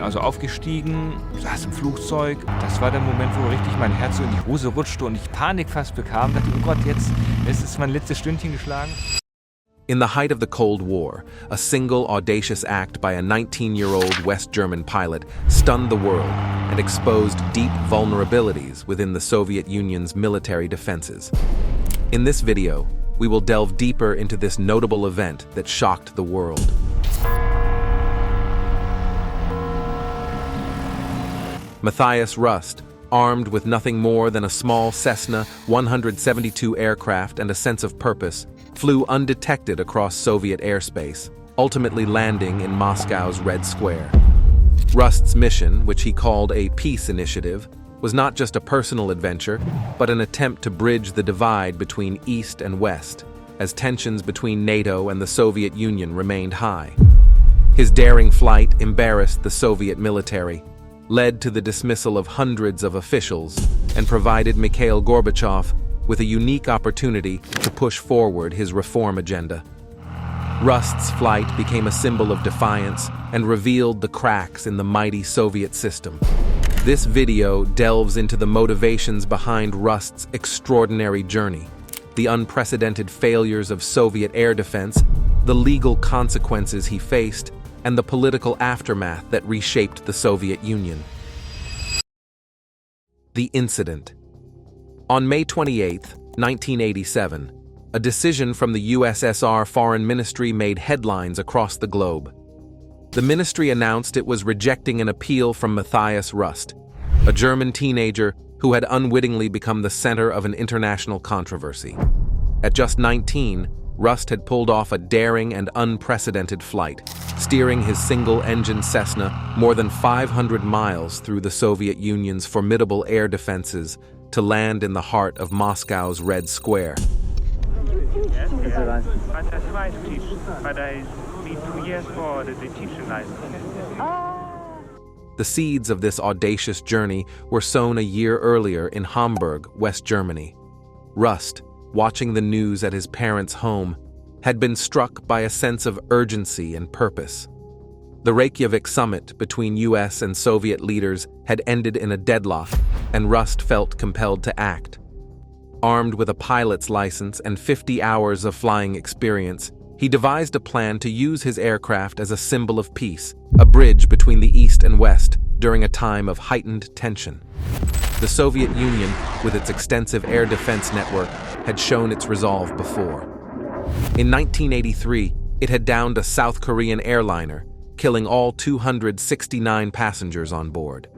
also aufgestiegen, saß im Flugzeug. Das war der Moment, wo richtig mein Herz so in die Hose rutschte und ich Panik fast bekam. Dachte, oh Gott, jetzt ist mein letztes Stündchen geschlagen. In the height of the Cold War, a single audacious act by a 19-year-old West German pilot stunned the world and exposed deep vulnerabilities within the Soviet Union's military defenses. In this video, we will delve deeper into this notable event that shocked the world. Matthias Rust, armed with nothing more than a small Cessna 172 aircraft and a sense of purpose, flew undetected across Soviet airspace, ultimately landing in Moscow's Red Square. Rust's mission, which he called a peace initiative, was not just a personal adventure, but an attempt to bridge the divide between East and West, as tensions between NATO and the Soviet Union remained high. His daring flight embarrassed the Soviet military, led to the dismissal of hundreds of officials, and provided Mikhail Gorbachev with a unique opportunity to push forward his reform agenda. Rust's flight became a symbol of defiance and revealed the cracks in the mighty Soviet system. This video delves into the motivations behind Rust's extraordinary journey, the unprecedented failures of Soviet air defense, the legal consequences he faced, and the political aftermath that reshaped the Soviet Union. The incident. On May 28, 1987, a decision from the USSR Foreign Ministry made headlines across the globe. The ministry announced it was rejecting an appeal from Matthias Rust, a German teenager who had unwittingly become the center of an international controversy. At just 19, Rust had pulled off a daring and unprecedented flight, steering his single-engine Cessna more than 500 miles through the Soviet Union's formidable air defenses to land in the heart of Moscow's Red Square. The seeds of this audacious journey were sown a year earlier in Hamburg, West Germany. Rust, watching the news at his parents' home, had been struck by a sense of urgency and purpose. The Reykjavik summit between US and Soviet leaders had ended in a deadlock, and Rust felt compelled to act. Armed with a pilot's license and 50 hours of flying experience, he devised a plan to use his aircraft as a symbol of peace, a bridge between the East and West during a time of heightened tension. The Soviet Union, with its extensive air defense network, had shown its resolve before. In 1983, it had downed a South Korean airliner, killing all 269 passengers on board.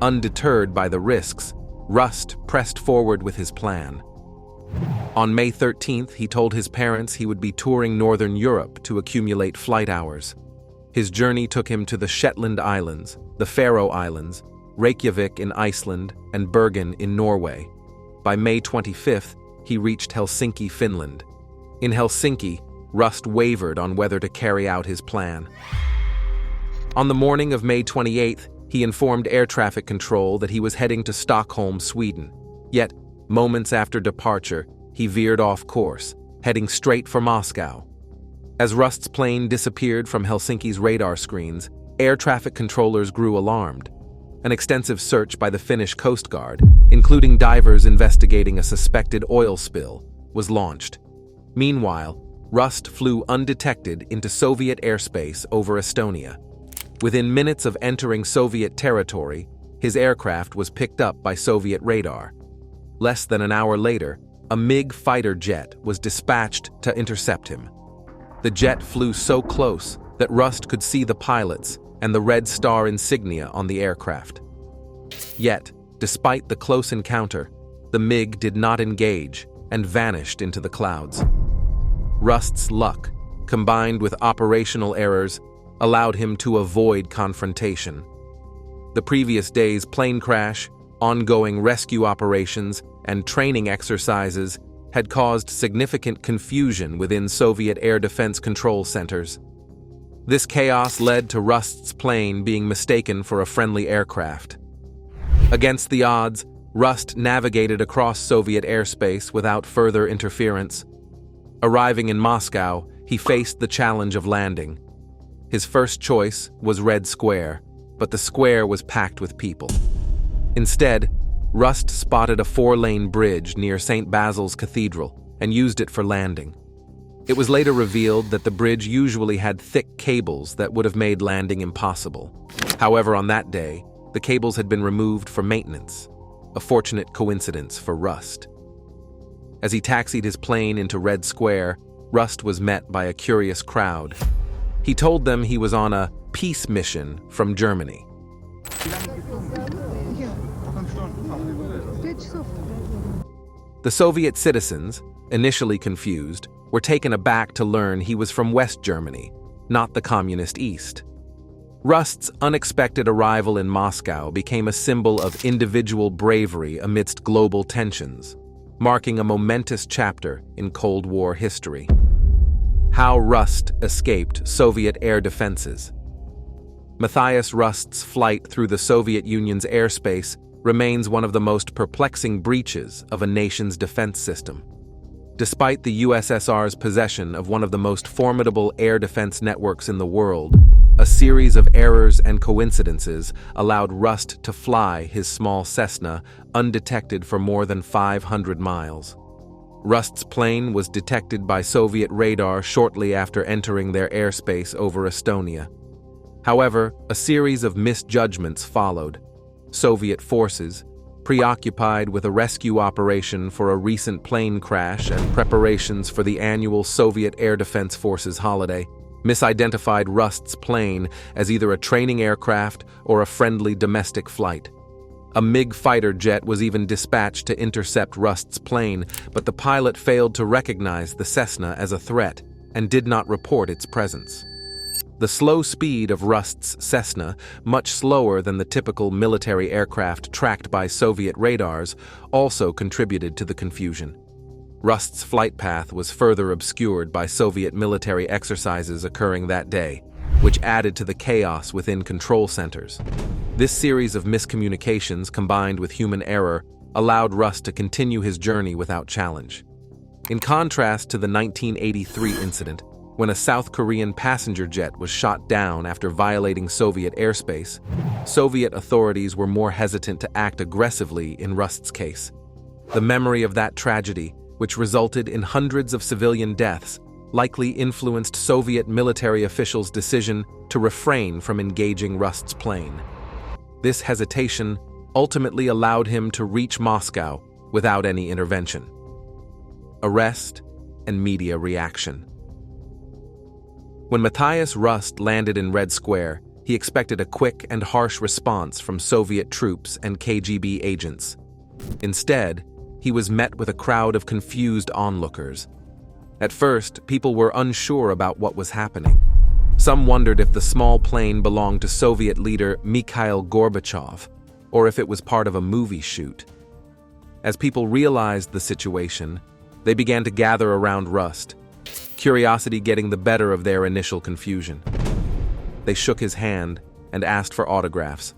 Undeterred by the risks, Rust pressed forward with his plan. On May 13th, he told his parents he would be touring Northern Europe to accumulate flight hours. His journey took him to the Shetland Islands, the Faroe Islands, Reykjavik in Iceland, and Bergen in Norway. By May 25th, he reached Helsinki, Finland. In Helsinki, Rust wavered on whether to carry out his plan. On the morning of May 28th, he informed air traffic control that he was heading to Stockholm, Sweden. Yet, moments after departure, he veered off course, heading straight for Moscow. As Rust's plane disappeared from Helsinki's radar screens, air traffic controllers grew alarmed. An extensive search by the Finnish Coast Guard, including divers investigating a suspected oil spill, was launched. Meanwhile, Rust flew undetected into Soviet airspace over Estonia. Within minutes of entering Soviet territory, his aircraft was picked up by Soviet radar. Less than an hour later, a MiG fighter jet was dispatched to intercept him. The jet flew so close that Rust could see the pilots and the Red Star insignia on the aircraft. Yet, despite the close encounter, the MiG did not engage and vanished into the clouds. Rust's luck, combined with operational errors, allowed him to avoid confrontation. The previous day's plane crash, ongoing rescue operations, and training exercises had caused significant confusion within Soviet air defense control centers. This chaos led to Rust's plane being mistaken for a friendly aircraft. Against the odds, Rust navigated across Soviet airspace without further interference. Arriving in Moscow, he faced the challenge of landing. His first choice was Red Square, but the square was packed with people. Instead, Rust spotted a 4-lane bridge near St. Basil's Cathedral and used it for landing. It was later revealed that the bridge usually had thick cables that would have made landing impossible. However, on that day, the cables had been removed for maintenance, a fortunate coincidence for Rust. As he taxied his plane into Red Square, Rust was met by a curious crowd. He told them he was on a peace mission from Germany. The Soviet citizens, initially confused, were taken aback to learn he was from West Germany, not the communist East. Rust's unexpected arrival in Moscow became a symbol of individual bravery amidst global tensions, marking a momentous chapter in Cold War history. How Rust escaped Soviet air defenses. Matthias Rust's flight through the Soviet Union's airspace remains one of the most perplexing breaches of a nation's defense system. Despite the USSR's possession of one of the most formidable air defense networks in the world, a series of errors and coincidences allowed Rust to fly his small Cessna undetected for more than 500 miles. Rust's plane was detected by Soviet radar shortly after entering their airspace over Estonia. However, a series of misjudgments followed. Soviet forces, preoccupied with a rescue operation for a recent plane crash and preparations for the annual Soviet Air Defense Forces holiday, misidentified Rust's plane as either a training aircraft or a friendly domestic flight. A MiG fighter jet was even dispatched to intercept Rust's plane, but the pilot failed to recognize the Cessna as a threat and did not report its presence. The slow speed of Rust's Cessna, much slower than the typical military aircraft tracked by Soviet radars, also contributed to the confusion. Rust's flight path was further obscured by Soviet military exercises occurring that day, which added to the chaos within control centers. This series of miscommunications combined with human error allowed Rust to continue his journey without challenge. In contrast to the 1983 incident, when a South Korean passenger jet was shot down after violating Soviet airspace, Soviet authorities were more hesitant to act aggressively in Rust's case. The memory of that tragedy, which resulted in hundreds of civilian deaths, likely influenced Soviet military officials' decision to refrain from engaging Rust's plane. This hesitation ultimately allowed him to reach Moscow without any intervention. Arrest and media reaction. When Matthias Rust landed in Red Square, he expected a quick and harsh response from Soviet troops and KGB agents. Instead, he was met with a crowd of confused onlookers. At first, people were unsure about what was happening. Some wondered if the small plane belonged to Soviet leader Mikhail Gorbachev, or if it was part of a movie shoot. As people realized the situation, they began to gather around Rust, curiosity getting the better of their initial confusion. They shook his hand and asked for autographs.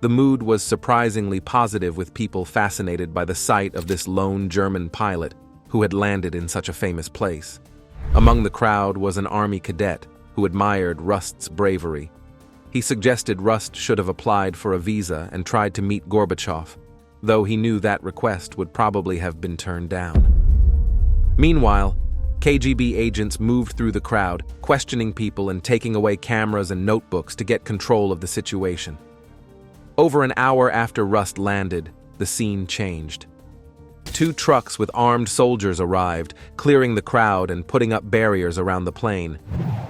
The mood was surprisingly positive, with people fascinated by the sight of this lone German pilot who had landed in such a famous place. Among the crowd was an army cadet who admired Rust's bravery. He suggested Rust should have applied for a visa and tried to meet Gorbachev, though he knew that request would probably have been turned down. Meanwhile, KGB agents moved through the crowd, questioning people and taking away cameras and notebooks to get control of the situation. Over an hour after Rust landed, the scene changed. 2 trucks with armed soldiers arrived, clearing the crowd and putting up barriers around the plane.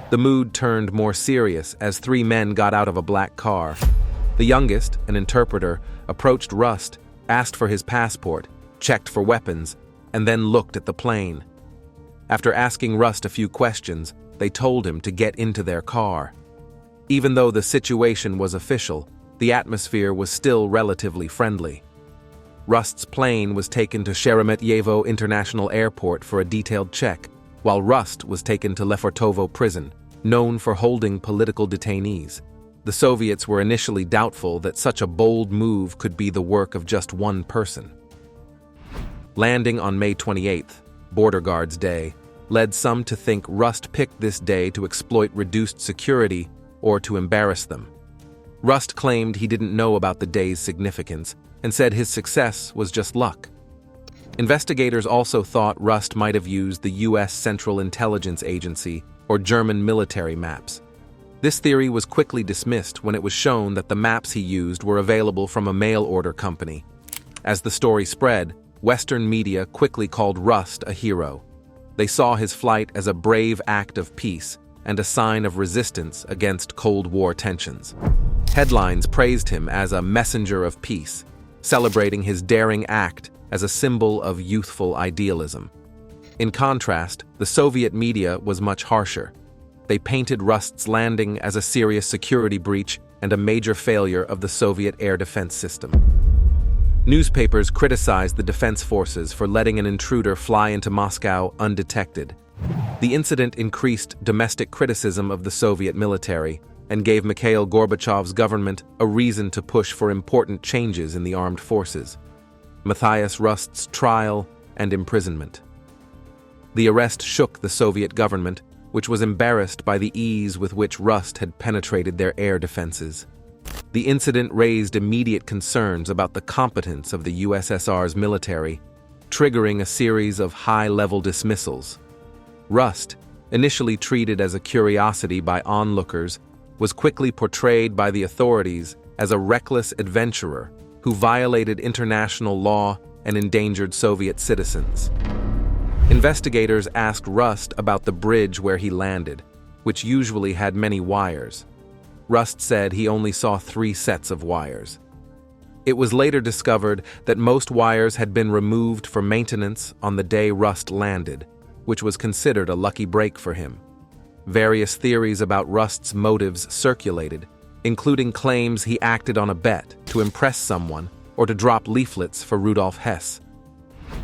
The mood turned more serious as 3 men got out of a black car. The youngest, an interpreter, approached Rust, asked for his passport, checked for weapons, and then looked at the plane. After asking Rust a few questions, they told him to get into their car. Even though the situation was official, the atmosphere was still relatively friendly. Rust's plane was taken to Sheremetyevo International Airport for a detailed check, while Rust was taken to Lefortovo prison, known for holding political detainees. The Soviets were initially doubtful that such a bold move could be the work of just one person. Landing on May 28th, Border Guards Day, led some to think Rust picked this day to exploit reduced security or to embarrass them. Rust claimed he didn't know about the day's significance and said his success was just luck. Investigators also thought Rust might have used the U.S. Central Intelligence Agency or German military maps. This theory was quickly dismissed when it was shown that the maps he used were available from a mail-order company. As the story spread, Western media quickly called Rust a hero. They saw his flight as a brave act of peace and a sign of resistance against Cold War tensions. Headlines praised him as a messenger of peace, celebrating his daring act as a symbol of youthful idealism. In contrast, the Soviet media was much harsher. They painted Rust's landing as a serious security breach and a major failure of the Soviet air defense system. Newspapers criticized the defense forces for letting an intruder fly into Moscow undetected. The incident increased domestic criticism of the Soviet military and gave Mikhail Gorbachev's government a reason to push for important changes in the armed forces. Matthias Rust's trial and imprisonment. The arrest shook the Soviet government, which was embarrassed by the ease with which Rust had penetrated their air defenses. The incident raised immediate concerns about the competence of the USSR's military, triggering a series of high-level dismissals. Rust, initially treated as a curiosity by onlookers, was quickly portrayed by the authorities as a reckless adventurer who violated international law and endangered Soviet citizens. Investigators asked Rust about the bridge where he landed, which usually had many wires. Rust said he only saw 3 sets of wires. It was later discovered that most wires had been removed for maintenance on the day Rust landed, which was considered a lucky break for him. Various theories about Rust's motives circulated, including claims he acted on a bet to impress someone or to drop leaflets for Rudolf Hess.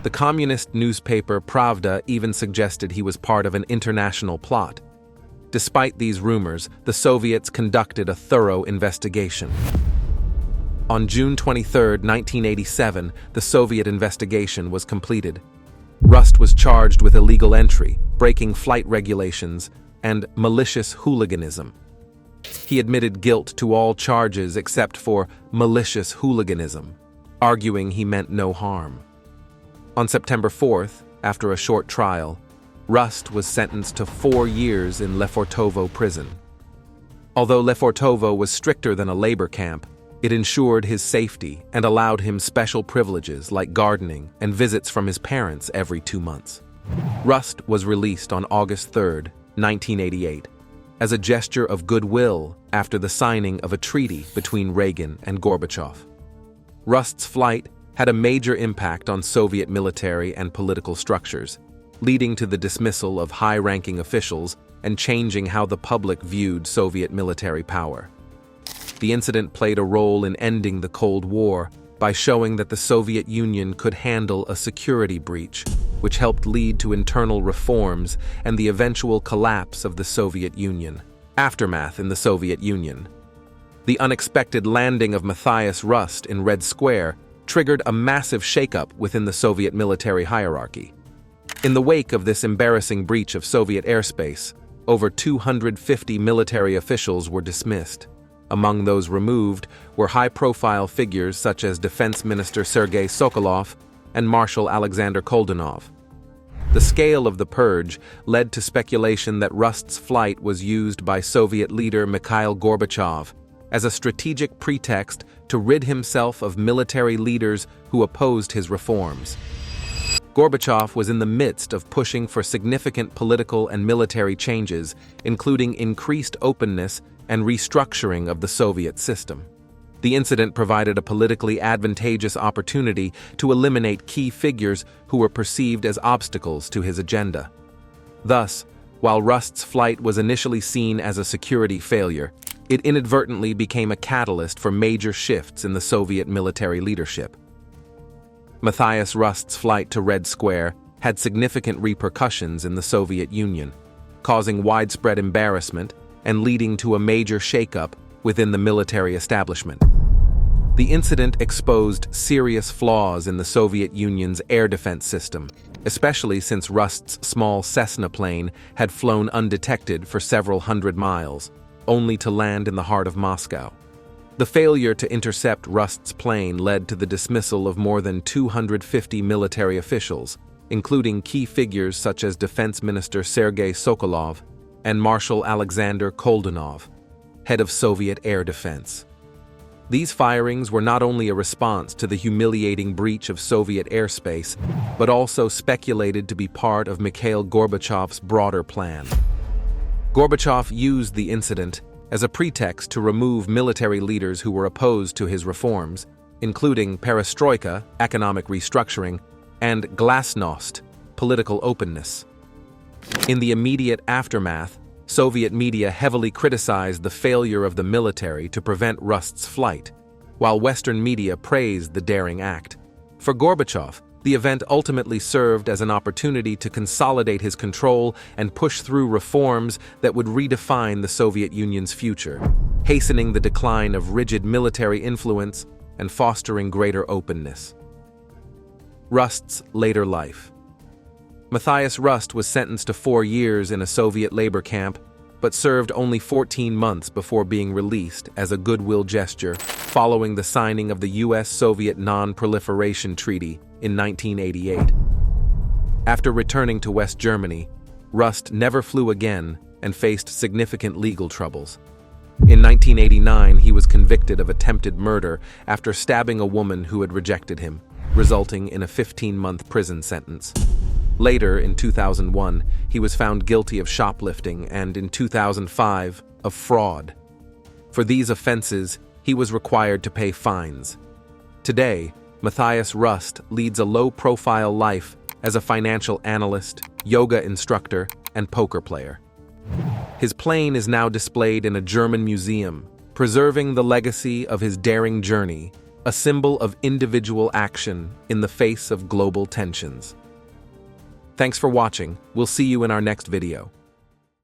The communist newspaper Pravda even suggested he was part of an international plot. Despite these rumors, the Soviets conducted a thorough investigation. On June 23, 1987, the Soviet investigation was completed. Rust was charged with illegal entry, breaking flight regulations, and malicious hooliganism. He admitted guilt to all charges except for malicious hooliganism, arguing he meant no harm. On September 4th, after a short trial, Rust was sentenced to 4 years in Lefortovo prison. Although Lefortovo was stricter than a labor camp, it ensured his safety and allowed him special privileges like gardening and visits from his parents every 2 months. Rust was released on August 3, 1988, as a gesture of goodwill after the signing of a treaty between Reagan and Gorbachev. Rust's flight had a major impact on Soviet military and political structures, leading to the dismissal of high-ranking officials and changing how the public viewed Soviet military power. The incident played a role in ending the Cold War by showing that the Soviet Union could handle a security breach, which helped lead to internal reforms and the eventual collapse of the Soviet Union. Aftermath in the Soviet Union. The unexpected landing of Matthias Rust in Red Square triggered a massive shakeup within the Soviet military hierarchy. In the wake of this embarrassing breach of Soviet airspace, over 250 military officials were dismissed. Among those removed were high-profile figures such as Defense Minister Sergei Sokolov and Marshal Alexander Koldunov. The scale of the purge led to speculation that Rust's flight was used by Soviet leader Mikhail Gorbachev as a strategic pretext to rid himself of military leaders who opposed his reforms. Gorbachev was in the midst of pushing for significant political and military changes, including increased openness and restructuring of the Soviet system. The incident provided a politically advantageous opportunity to eliminate key figures who were perceived as obstacles to his agenda. Thus, while Rust's flight was initially seen as a security failure, it inadvertently became a catalyst for major shifts in the Soviet military leadership. Matthias Rust's flight to Red Square had significant repercussions in the Soviet Union, causing widespread embarrassment and leading to a major shakeup within the military establishment. The incident exposed serious flaws in the Soviet Union's air defense system, especially since Rust's small Cessna plane had flown undetected for several hundred miles, only to land in the heart of Moscow. The failure to intercept Rust's plane led to the dismissal of more than 250 military officials, including key figures such as Defense Minister Sergei Sokolov and Marshal Alexander Koldunov, head of Soviet air defense. These firings were not only a response to the humiliating breach of Soviet airspace, but also speculated to be part of Mikhail Gorbachev's broader plan. Gorbachev used the incident as a pretext to remove military leaders who were opposed to his reforms, including perestroika, economic restructuring, and glasnost, political openness. In the immediate aftermath, Soviet media heavily criticized the failure of the military to prevent Rust's flight, while Western media praised the daring act. For Gorbachev, the event ultimately served as an opportunity to consolidate his control and push through reforms that would redefine the Soviet Union's future, hastening the decline of rigid military influence and fostering greater openness. Rust's later life. Matthias Rust was sentenced to 4 years in a Soviet labor camp, but served only 14 months before being released as a goodwill gesture following the signing of the US-Soviet Non-Proliferation Treaty in 1988. After returning to West Germany, Rust never flew again and faced significant legal troubles. In 1989, he was convicted of attempted murder after stabbing a woman who had rejected him, resulting in a 15-month prison sentence. Later, in 2001, he was found guilty of shoplifting and, in 2005, of fraud. For these offenses, he was required to pay fines. Today, Matthias Rust leads a low-profile life as a financial analyst, yoga instructor, and poker player. His plane is now displayed in a German museum, preserving the legacy of his daring journey, a symbol of individual action in the face of global tensions. Thanks for watching. We'll see you in our next video.